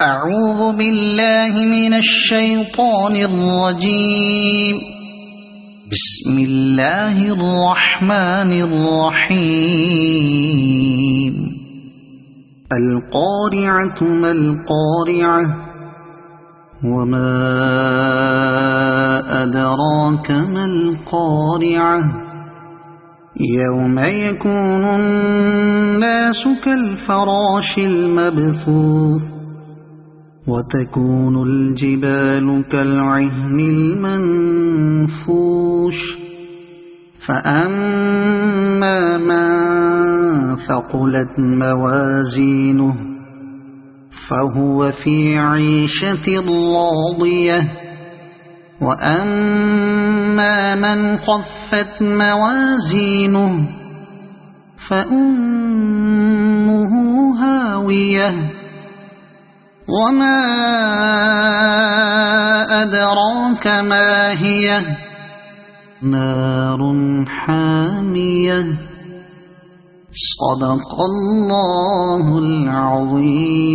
أعوذ بالله من الشيطان الرجيم. بسم الله الرحمن الرحيم. القارعة ما القارعة وما أدراك ما القارعة يوم يكون الناس كالفراش المبثوث وتكون الجبال كالعهن المنفوش فأما من ثقلت موازينه فهو في عيشة راضية وأما من خفت موازينه فأمه هاوية وما أدراك ما هي نار حامية. صدق الله العظيم.